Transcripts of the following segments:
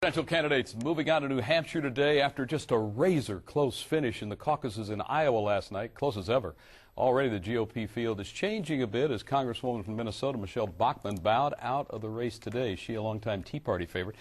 Presidential candidates moving on to New Hampshire today after just a razor-close finish in the caucuses in Iowa last night, close as ever. Already the GOP field is changing a bit as Congresswoman from Minnesota, Michelle Bachmann, bowed out of the race today. She, a longtime Tea Party favorite.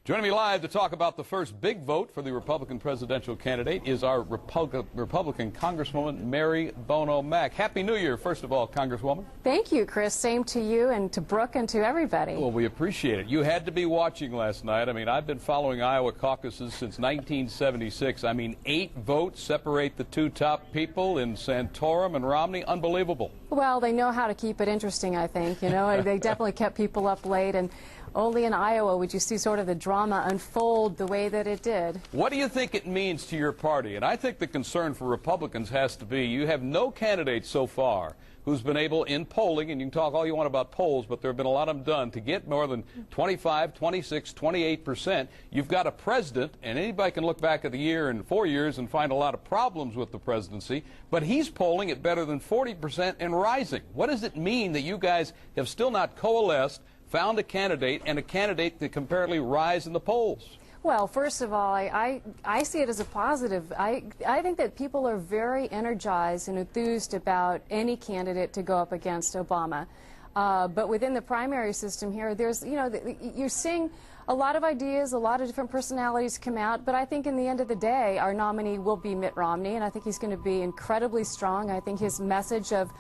Joining me live to talk about the first big vote for the Republican presidential candidate is our Republican Congresswoman, Mary Bono Mack. Happy New Year, first of all, Congresswoman. Thank you, Chris. Same to you and to Brooke and to everybody. Well, we appreciate it. You had to be watching last night. I mean, I've been following Iowa caucuses since 1976. I mean, 8 votes separate the two top people in Santorum and Romney. Unbelievable. Well, they know how to keep it interesting, I think. You know, they definitely kept people up late, and only in Iowa would you see sort of the drama unfold the way that it did. What do you think it means to your party? And I think the concern for Republicans has to be you have no candidate so far who's been able in polling, and you can talk all you want about polls, but there have been a lot of them done, to get more than 25, 26, 28%. You've got a president, and anybody can look back at the year and 4 years and find a lot of problems with the presidency, but he's polling at better than 40% and rising. What does it mean that you guys have still not coalesced, found a candidate, and a candidate that can apparently rise in the polls? Well, first of all, I see it as a positive. I think that people are very energized and enthused about any candidate to go up against Obama. But within the primary system here, there's, you know, you're seeing a lot of ideas, a lot of different personalities come out, but I think in the end of the day, our nominee will be Mitt Romney, and I think he's going to be incredibly strong. I think his message of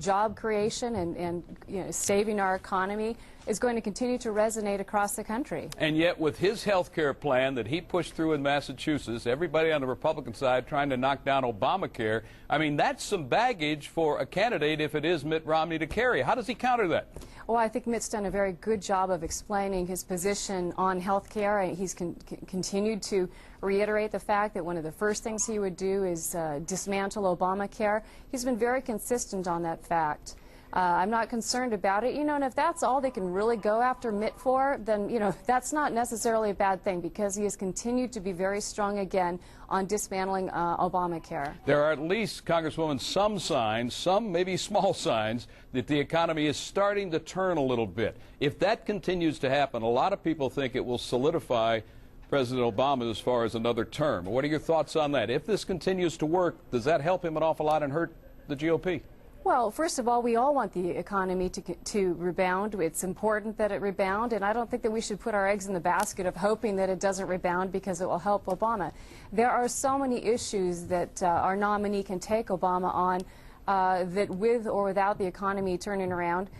job creation and you know, saving our economy is going to continue to resonate across the country. And yet, with his health care plan that he pushed through in Massachusetts, everybody on the Republican side trying to knock down Obamacare, I mean, that's some baggage for a candidate if it is Mitt Romney to carry. How does he counter that? Well, I think Mitt's done a very good job of explaining his position on health care. He's continued to reiterate the fact that one of the first things he would do is dismantle Obamacare. He's been very consistent on that fact. I'm not concerned about it, you know, and if that's all they can really go after Mitt for, then, you know, that's not necessarily a bad thing, because he has continued to be very strong again on dismantling Obamacare. There are at least, Congresswoman, some signs, some maybe small signs, that the economy is starting to turn a little bit. If that continues to happen, a lot of people think it will solidify President Obama as far as another term. What are your thoughts on that? If this continues to work, does that help him an awful lot and hurt the GOP? Well, first of all, we all want the economy to rebound. It's important that it rebound, and I don't think that we should put our eggs in the basket of hoping that it doesn't rebound because it will help Obama. There are so many issues that our nominee can take Obama on that with or without the economy turning around,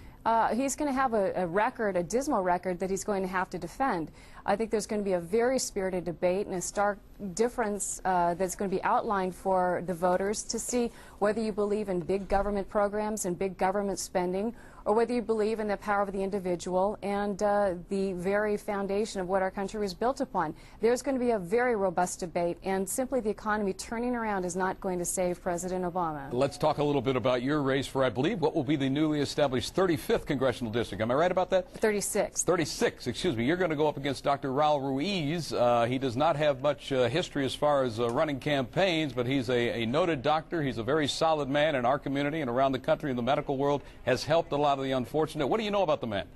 he's going to have a dismal record that he's going to have to defend. I think there's going to be a very spirited debate and a stark difference that's going to be outlined for the voters to see whether you believe in big government programs and big government spending, or whether you believe in the power of the individual and the very foundation of what our country was built upon. There's going to be a very robust debate, and simply the economy turning around is not going to save President Obama. Let's talk a little bit about your race for, I believe, what will be the newly established 35th congressional district. Am I right about that? 36. 36, excuse me. You're going to go up against Dr. Raul Ruiz. He does not have much history as far as running campaigns, but he's a noted doctor. He's a very solid man in our community and around the country in the medical world, has helped a lot of the unfortunate. What do you know about the man?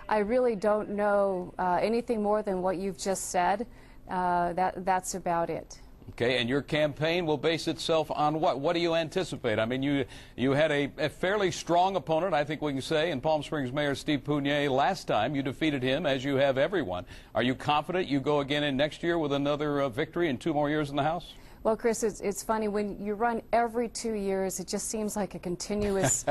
I really don't know anything more than what you've just said. That's about it. Okay, and your campaign will base itself on what? What do you anticipate? I mean, you had a fairly strong opponent, I think we can say, in Palm Springs Mayor Steve Pugnier last time. You defeated him, as you have everyone. Are you confident you go again in next year with another victory and 2 more years in the House? Well, Chris, it's funny, when you run every 2 years, it just seems like a continuous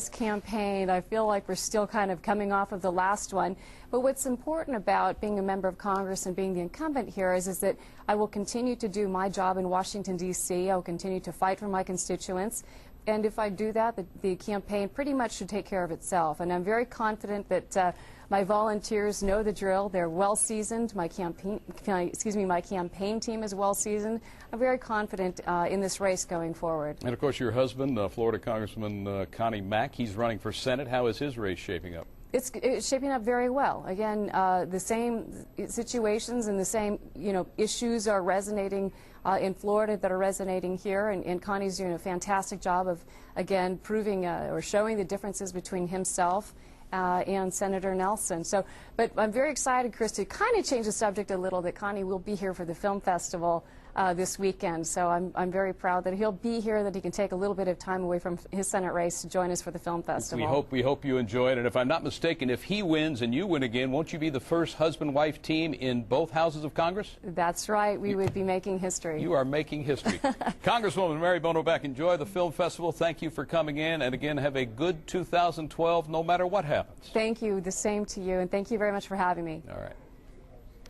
campaign. I feel like we're still kind of coming off of the last one. But what's important about being a member of Congress and being the incumbent here is that I will continue to do my job in Washington, D.C. I will continue to fight for my constituents. And if I do that, the campaign pretty much should take care of itself. And I'm very confident that my volunteers know the drill. They're well seasoned. My campaign team is well seasoned. I'm very confident in this race going forward. And of course, your husband, Florida Congressman Connie Mack, he's running for Senate. How is his race shaping up? It's shaping up very well. Again, the same situations and the same, you know, issues are resonating in Florida that are resonating here, and Connie's doing a fantastic job of, again, proving or showing the differences between himself and Senator Nelson. So, but I'm very excited, Chris, to kind of change the subject a little, that Connie will be here for the film festival this weekend. So I'm very proud that he'll be here, that he can take a little bit of time away from his Senate race to join us for the film festival. We hope you enjoy it. And if I'm not mistaken, if he wins and you win again, won't you be the first husband-wife team in both houses of Congress? That's right. We would be making history. You are making history. Congresswoman Mary Bono Mack, enjoy the film festival. Thank you for coming in. And again, have a good 2012 no matter what happens. Thank you. The same to you. And thank you very much for having me. All right.